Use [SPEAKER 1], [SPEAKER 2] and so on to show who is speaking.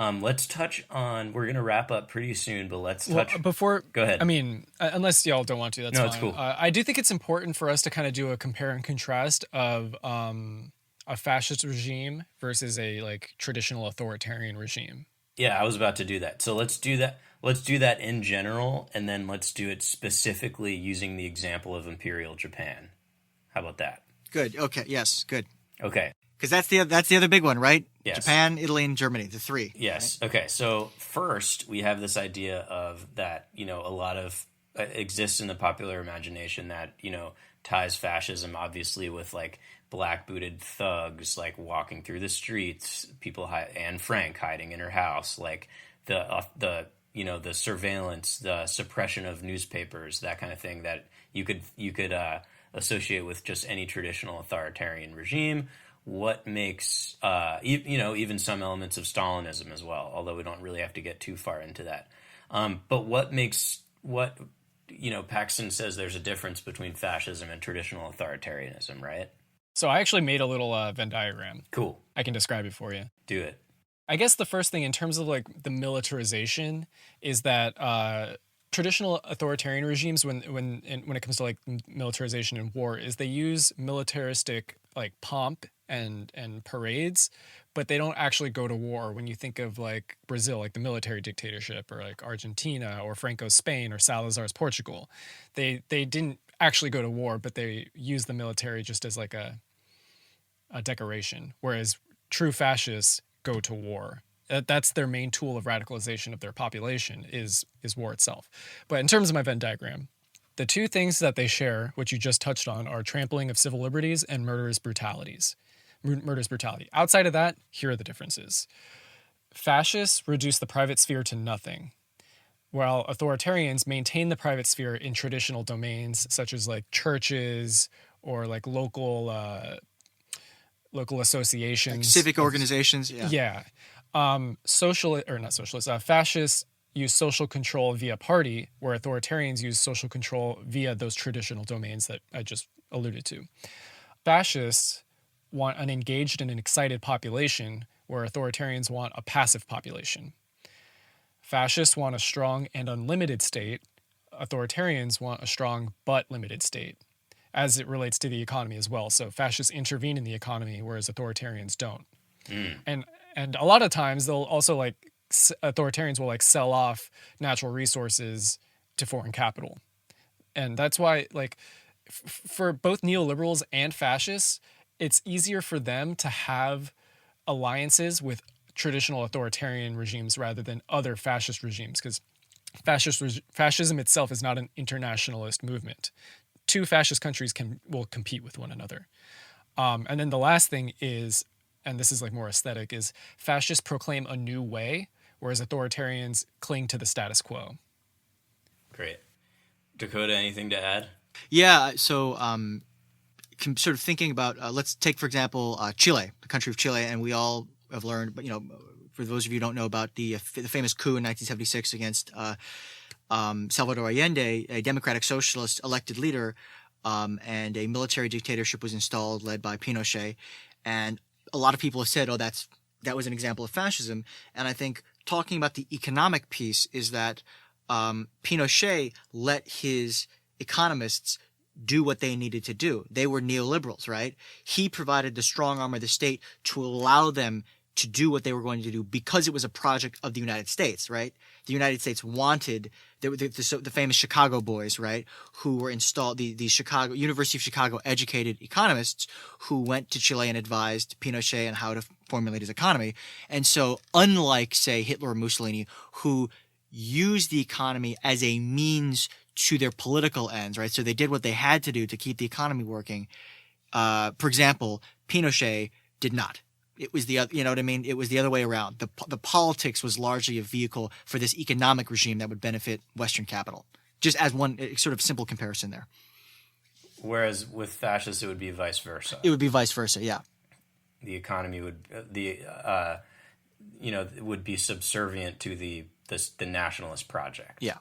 [SPEAKER 1] Let's touch on. We're gonna wrap up pretty soon, but let's
[SPEAKER 2] Well,
[SPEAKER 1] touch.
[SPEAKER 2] before,
[SPEAKER 1] Go
[SPEAKER 2] I
[SPEAKER 1] ahead.
[SPEAKER 2] mean, unless y'all don't want to, that's
[SPEAKER 1] No, it's
[SPEAKER 2] fine.
[SPEAKER 1] cool.
[SPEAKER 2] I do think it's important for us to kind of do a compare and contrast of a fascist regime versus a like traditional authoritarian regime.
[SPEAKER 1] Yeah, I was about to do that. So let's do that. Let's do that in general, and then let's do it specifically using the example of Imperial Japan. How about that?
[SPEAKER 3] Good. Okay. Yes. Good.
[SPEAKER 1] Okay.
[SPEAKER 3] Because that's the other big one, right?
[SPEAKER 1] Yes.
[SPEAKER 3] Japan, Italy, and Germany, the three. Right?
[SPEAKER 1] Yes. Okay. So first, we have this idea of that, a lot of exists in the popular imagination that, ties fascism obviously with like black booted thugs like walking through the streets, Anne Frank hiding in her house, like the surveillance, the suppression of newspapers, that kind of thing that you could associate with just any traditional authoritarian regime. What makes even some elements of Stalinism as well, although we don't really have to get too far into that. But Paxton says there's a difference between fascism and traditional authoritarianism, right?
[SPEAKER 2] So I actually made a little Venn diagram.
[SPEAKER 1] Cool.
[SPEAKER 2] I can describe it for you.
[SPEAKER 1] Do it.
[SPEAKER 2] I guess the first thing in terms of like the militarization is that traditional authoritarian regimes, when it comes to like militarization and war, is they use militaristic like pomp and parades, but they don't actually go to war. When you think of like Brazil, like the military dictatorship, or like Argentina or Franco's Spain or Salazar's Portugal, they didn't actually go to war, but they use the military just as like a decoration. Whereas true fascists go to war. That's their main tool of radicalization of their population is war itself. But in terms of my Venn diagram, the two things that they share, which you just touched on, are trampling of civil liberties and murderous brutalities. Murderous brutality. Outside of that, here are the differences. Fascists reduce the private sphere to nothing, while authoritarians maintain the private sphere in traditional domains such as like churches or like local
[SPEAKER 3] Like
[SPEAKER 2] associations,
[SPEAKER 3] civic organizations. Yeah.
[SPEAKER 2] yeah. Social or not socialist, fascists use social control via party, where authoritarians use social control via those traditional domains that I just alluded to. Fascists want an engaged and an excited population, where authoritarians want a passive population. Fascists want a strong and unlimited state. Authoritarians want a strong but limited state, as it relates to the economy as well. So fascists intervene in the economy, whereas authoritarians don't. And a lot of times they'll also like authoritarians will like sell off natural resources to foreign capital. And that's why like for both neoliberals and fascists, it's easier for them to have alliances with traditional authoritarian regimes rather than other fascist regimes, because fascism itself is not an internationalist movement. Two fascist countries will compete with one another. And then the last thing is, and this is like more aesthetic, is fascists proclaim a new way, whereas authoritarians cling to the status quo.
[SPEAKER 1] Great. Dakota, anything to add?
[SPEAKER 3] Yeah. So, sort of thinking about, let's take, for example, Chile, the country of Chile, and we all have learned, but, for those of you who don't know about the famous coup in 1976 against Salvador Allende, a democratic socialist elected leader, and a military dictatorship was installed led by Pinochet. And a lot of people have said, that was an example of fascism. And I think talking about the economic piece is that Pinochet let his economists do what they needed to do. They were neoliberals, right? He provided the strong arm of the state to allow them to do what they were going to do because it was a project of the United States, right? The United States wanted the famous Chicago boys, right, who were installed, the Chicago University of Chicago educated economists who went to Chile and advised Pinochet on how to formulate his economy. And so, unlike, say, Hitler or Mussolini, who used the economy as a means to their political ends, right? So they did what they had to do to keep the economy working. For example, Pinochet did not. It was It was the other way around. The politics was largely a vehicle for this economic regime that would benefit Western capital. Just as one sort of simple comparison there.
[SPEAKER 1] Whereas with fascists, it would be vice versa.
[SPEAKER 3] It would be vice versa, yeah.
[SPEAKER 1] The economy would would be subservient to the nationalist project.
[SPEAKER 3] Yeah.